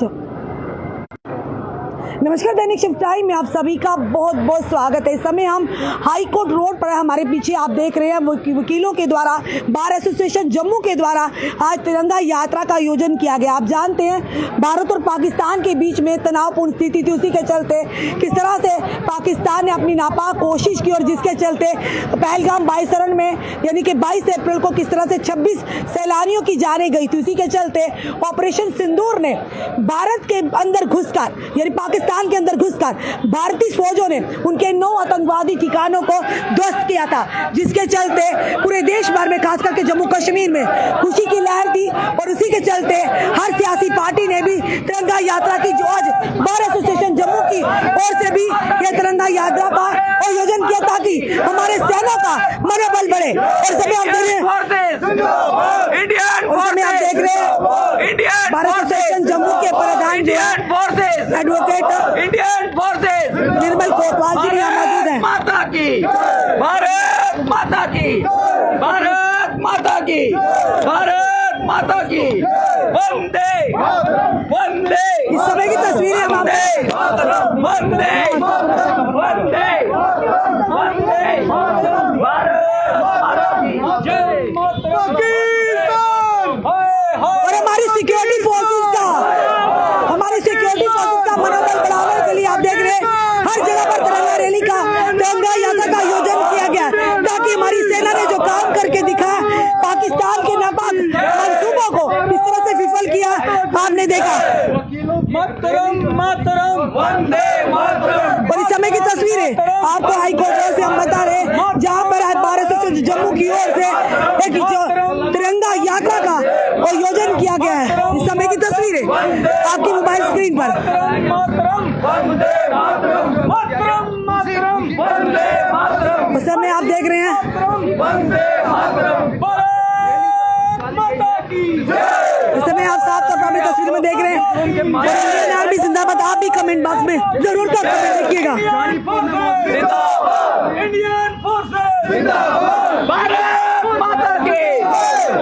अच्छा। नमस्कार, दैनिक shift time में आप सभी का बहुत बहुत स्वागत है। इस समय हम हाई कोर्ट रोड पर, हमारे पीछे आप देख रहे हैं वकीलों के द्वारा, बार एसोसिएशन जम्मू के द्वारा आज तिरंगा यात्रा का आयोजन किया गया। आप जानते हैं भारत और पाकिस्तान के बीच में तनावपूर्ण स्थिति थी, उसी के चलते किस तरह से पाकिस्तान ने अपनी नापाक कोशिश की और जिसके चलते पहलगाम बाईसरण में यानी कि 22 अप्रैल को किस तरह से 26 सैलानियों की जाने गई थी। उसी के चलते ऑपरेशन सिंदूर ने भारत के अंदर घुसकर यानी पाकिस्तान के अंदर घुसकर भारतीय फौजों ने उनके 9 आतंकवादी ठिकानों को ध्वस्त किया था, जिसके चलते पूरे देश भर में खास करके जम्मू कश्मीर में खुशी की लहर थी। और उसी के चलते हर सियासी पार्टी ने भी तिरंगा यात्रा की, जो आज बार एसोसिएशन जम्मू की ओर से भी यह तिरंगा यात्रा का आयोजन किया ताकि हमारे सेना का मनोबल बढ़े। और सभी आप देख रहे हैं बार एसोसिएशन जम्मू के प्रधान एडवोकेट इंडियन फोर्सेस निर्मल कोतवाल जी यहाँ मौजूद हैं। माता की भारत माता की भारत माता की भारत माता की वंदे वंदे। इस समय की तस्वीरें हम वंदे वंदे वंदे भारत माता की जय। और हमारी सिक्योरिटी फोर्सेस का मनोबल बढ़ाने के लिए आप देख रहे हैं हर जगह पर तिरंगा रैली का, तिरंगा यात्रा का आयोजन किया गया ताकि हमारी सेना ने जो काम करके दिखाया, पाकिस्तान के नापाक मंसूबों को किस तरह से विफल किया आपने देखा। मातरम मातरम वंदे मातरम। और इस समय की तस्वीरें आपको हाईकोर्ट से हम बता रहे हैं, जहाँ पर बार एसोसिएशन जम्मू की ओर से एक तिरंगा यात्रा का आयोजन किया गया है। इस समय की तस्वीरें आपकी मोबाइल स्क्रीन पर। उस समय आप देख रहे हैं, इस समय आप साफ तौर पर अपनी तस्वीर में देख रहे हैं इंडियन आर्मी जिंदाबाद। आप भी कमेंट बॉक्स में जरूर का कमेंट लिखिएगा। इंडियन फोर्सेस जिंदाबाद। भारत माता की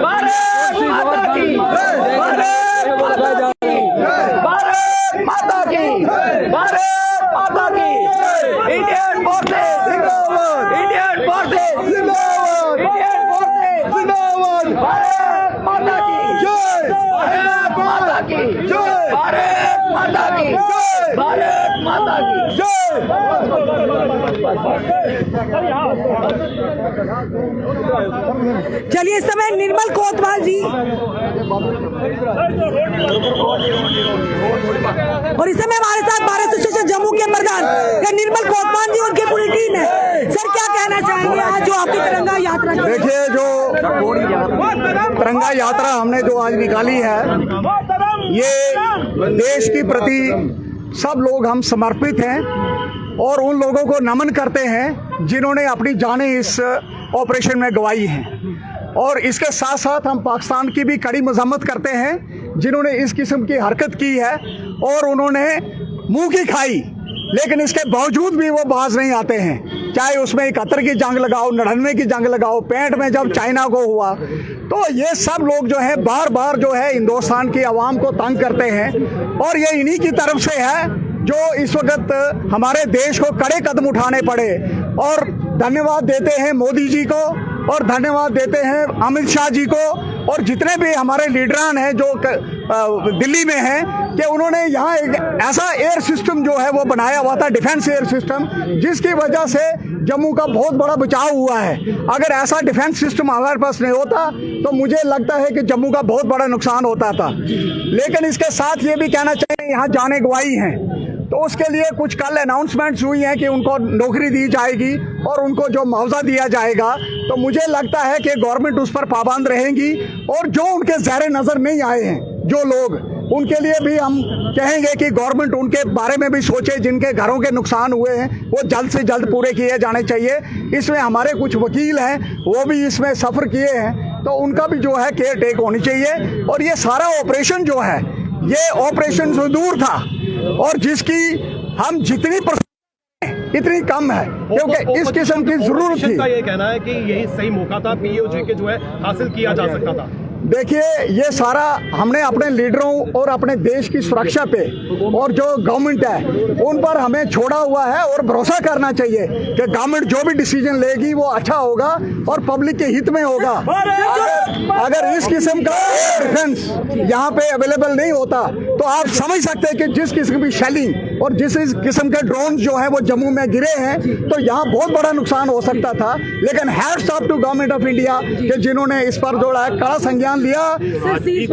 भारत माता की भारत माता की भारत माता की भारत माता की। इंडियन फोर्सेस जिंदाबाद। इंडियन फोर्सेस जिंदाबाद। इंडियन फोर्सेस जिंदाबाद। भारत माता की जय। भारत माता की जय। भारत माता की जय। भारत माता की जय। चलिए, इस समय निर्मल कोतवाल जी और इस समय हमारे साथ बार एसोसिएशन जम्मू के प्रधान निर्मल कोतवाल जी, उनकी पूरी टीम है। सर, क्या कहना चाहेंगे आज जो आपकी तिरंगा यात्रा? देखिए, जो तिरंगा यात्रा हमने जो आज निकाली है, ये देश के प्रति सब लोग हम समर्पित हैं और उन लोगों को नमन करते हैं जिन्होंने अपनी जानें इस ऑपरेशन में गंवाई हैं। और इसके साथ साथ हम पाकिस्तान की भी कड़ी मजम्मत करते हैं जिन्होंने इस किस्म की हरकत की है और उन्होंने मुंह की खाई, लेकिन इसके बावजूद भी वो बाज नहीं आते हैं। चाहे उसमें 71 की जंग लगाओ, 99 की जंग लगाओ, 65 में जब चाइना को हुआ, तो ये सब लोग जो है बार बार जो है हिंदुस्तान की आवाम को तंग करते हैं। और ये इन्हीं की तरफ से है जो इस वक्त हमारे देश को कड़े कदम उठाने पड़े। और धन्यवाद देते हैं मोदी जी को और धन्यवाद देते हैं अमित शाह जी को और जितने भी हमारे लीडरान हैं जो दिल्ली में हैं, कि उन्होंने यहाँ एक ऐसा एयर सिस्टम जो है वो बनाया हुआ था, डिफेंस एयर सिस्टम, जिसकी वजह से जम्मू का बहुत बड़ा बचाव हुआ है। अगर ऐसा डिफेंस सिस्टम हमारे पास नहीं होता तो मुझे लगता है कि जम्मू का बहुत बड़ा नुकसान होता था। लेकिन इसके साथ ये भी कहना चाहिए, यहाँ जाने गवाई हैं, तो उसके लिए कुछ कल अनाउंसमेंट्स हुई हैं कि उनको नौकरी दी जाएगी और उनको जो मुआवजा दिया जाएगा। तो मुझे लगता है कि गवर्नमेंट उस पर पाबंद रहेगी और जो उनके ज़हरे नज़र नहीं आए हैं जो लोग, उनके लिए भी हम कहेंगे कि गवर्नमेंट उनके बारे में भी सोचे, जिनके घरों के नुकसान हुए हैं वो जल्द से जल्द पूरे किए जाने चाहिए। इसमें हमारे कुछ वकील हैं, वो भी इसमें सफ़र किए हैं, तो उनका भी जो है केयर टेक होनी चाहिए। और ये सारा ऑपरेशन जो है, ये ऑपरेशन सिंदूर था और जिसकी हम जितनी इतनी कम है, क्योंकि इस किस्म की जरूरत थी। ये कहना है कि यही सही मौका था, पीओजी के जो है हासिल किया जा सकता था। देखिए, ये सारा हमने अपने लीडरों और अपने देश की सुरक्षा पे और जो गवर्नमेंट है उन पर हमें छोड़ा हुआ है और भरोसा करना चाहिए कि गवर्नमेंट जो भी डिसीजन लेगी वो अच्छा होगा और पब्लिक के हित में होगा। अगर इस किस्म का डिफेंस यहाँ पे अवेलेबल नहीं होता तो आप समझ सकते हैं कि जिस किस्म की शेलिंग और जिस किस्म के ड्रोन जो है वो जम्मू में गिरे हैं तो यहाँ बहुत बड़ा नुकसान हो सकता था। लेकिन hats off to government of India कि जिन्होंने इस पर जो है कड़ा संज्ञान लिया। सहमति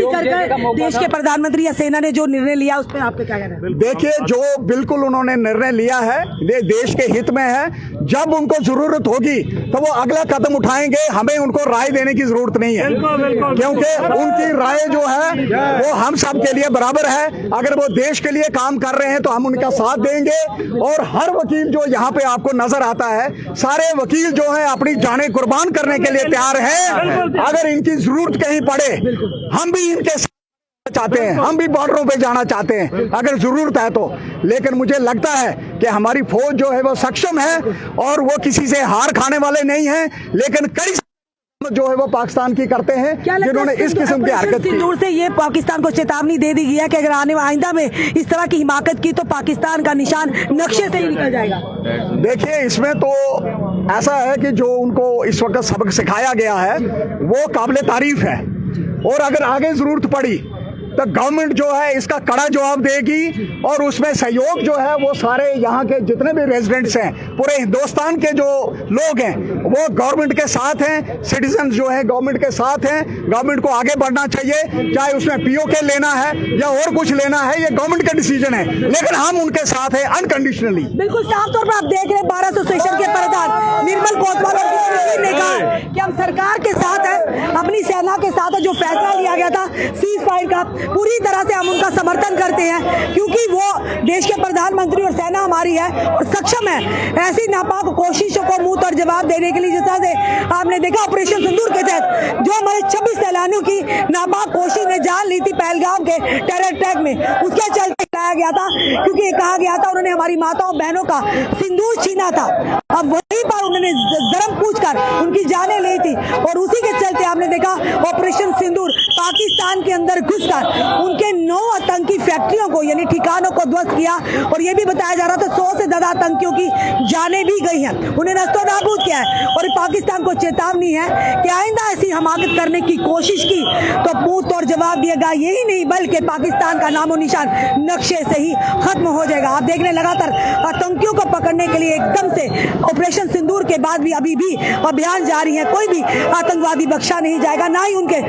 कर देश के प्रधानमंत्री या सेना ने जो निर्णय लिया उस पर आपका क्या कहना है? देखिए, जो बिल्कुल उन्होंने निर्णय लिया है ये देश के हित में है। जब उनको जरूरत होगी तो वो अगला कदम उठाएंगे। हमें उनको राय देने की जरूरत नहीं है क्योंकि उनकी राय जो है वो हम सब के लिए बराबर है। अगर वो देश के लिए काम कर रहे हैं तो हम उनका साथ देंगे। और हर वकील जो यहाँ पे आपको नजर आता है, सारे वकील जो है अपनी जानें कुर्बान करने के लिए तैयार हैं। अगर इनकी जरूरत कहीं पड़े हम भी इनके साथ चाहते हैं, हम भी बॉर्डरों पे जाना चाहते हैं अगर जरूरत है तो। लेकिन मुझे लगता है कि हमारी फौज जो है वो सक्षम है और वो किसी से हार खाने वाले नहीं है। लेकिन कई जो है वो पाकिस्तान की करते हैं जिन्होंने इस किस्म की हरकत की। सिंदूर से ये पाकिस्तान को चेतावनी दे दी गई है कि अगर आइंदा में इस तरह की हिमाकत की तो पाकिस्तान का निशान नक्शे से ही निकल जाएगा। देखिए, इसमें तो ऐसा है कि जो उनको इस वक्त सबक सिखाया गया है वो काबिल तारीफ है। और अगर आगे जरूरत पड़ी तो गवर्नमेंट जो है इसका कड़ा जवाब देगी और उसमें सहयोग जो है वो सारे यहाँ के जितने भी रेजिडेंट्स हैं, पूरे हिंदुस्तान के जो लोग हैं वो गवर्नमेंट के साथ हैं। सिटीजन जो है गवर्नमेंट के साथ हैं। गवर्नमेंट को आगे बढ़ना चाहिए, चाहे उसमें पीओके लेना है या और कुछ लेना है, ये गवर्नमेंट का डिसीजन है। लेकिन हम उनके साथ हैं अनकंडीशनली। बिल्कुल साफ तौर पर आप देख रहे हैं बार एसोसिएशन के प्रधान निर्मल कोतवाल ने कहा कि हम सरकार के साथ हैं, अपनी सेना के साथ है। जो फैसला लिया गया था सीज फायर का, पूरी तरह से हम उनका समर्थन करते हैं क्योंकि वो देश के प्रधानमंत्री और सेना हमारी है और सक्षम है ऐसी नापाक कोशिशों को मुंह तोड़ जवाब देने के लिए। जिस तरह से आपने देखा ऑपरेशन सिंदूर के तहत जो हमारे 26 सैलानियों की नापाक कोशिश ने जान ली थी पहलगाम के टेरर अटैक में, उसके चलते लाया गया था क्योंकि कहा गया था उन्होंने हमारी माताओं बहनों का सिंदूर छीना था। अब वहीं पर उन्होंने धर्म पूछकर उनकी जानें ली थी और उसी के चलते आपने देखा ऑपरेशन सिंदूर पाकिस्तान के अंदर घुसकर उनके 9 आतंकी फैक्ट्रियों को यानी ठिकानों को ध्वस्त किया। और यह भी बताया जा रहा था 100 से ज्यादा आतंकियों की जानें भी गई हैं, उन्हें नस्तो नाबूद किया है। और पाकिस्तान को चेतावनी है कि आइंदा ऐसी हमाकत करने की कोशिश की तो मुंह तोड़ जवाब दिएगा। यही नहीं बल्कि पाकिस्तान का नामो निशान नक्शे से ही खत्म हो जाएगा। आप देख रहे हैं लगातार आतंकियों को पकड़ने के लिए एकदम से ऑपरेशन सिंदूर के बाद भी अभी भी अभियान जारी है। कोई भी आतंकवादी बख्शा नहीं जाएगा, ना ही उनके